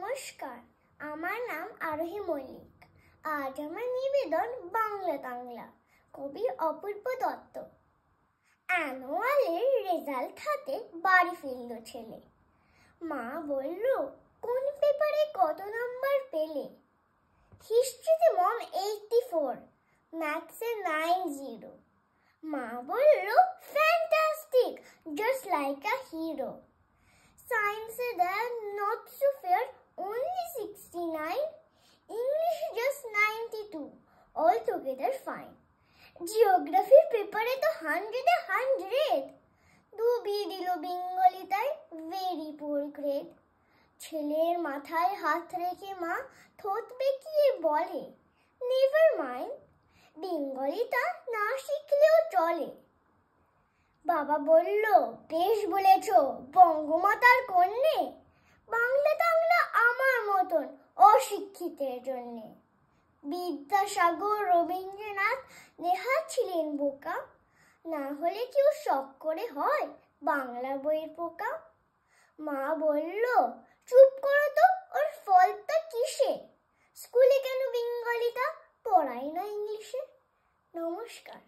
নমস্কার, আমার নাম আরোহী মল্লিক। আজ আমার নিবেদন বাংলা বাংলা কবি অপূর্ব দত্ত। অ্যানুয়ালের রেজাল্ট হাতে বাড়ি ফিরল ছেলে। মা বলল, কোন পেপারে কত নাম্বার পেলে? হিস্ট্রিতে মম 84, ম্যাথসে 90। মা বলল, fantastic, just like a hero. Science then not so fair, only 69. English just 92, altogether fine. Geography পেপারে তো 100 ডুবিয়ে দিল বেঙ্গলি, তাই ভেরি পুয়ার গ্রেড। ছেলের মাথায় হাত রেখে মা ঠোঁট বেঁকিয়ে বলে, নেভার মাইন্ড, বেঙ্গলিটা না শিখলেও চলে। বাবা বলল, বেশ বলেছ, বঙ্গমাতার কন্যে, বাংলা টাংলা আমার মতন অশিক্ষিতের জন্যে। বিদ্যাসাগর, রবীন্দ্রনাথ নেহাত ছিলেন বোকা, না হলে কেউ শখ করে হয় বাংলা বইয়ের পোকা। মা বলল, চুপ করো তো, ওর ফলটা কিসে? স্কুলে কেন বেঙ্গলিটা পড়ায় না ইংলিশে? নমস্কার।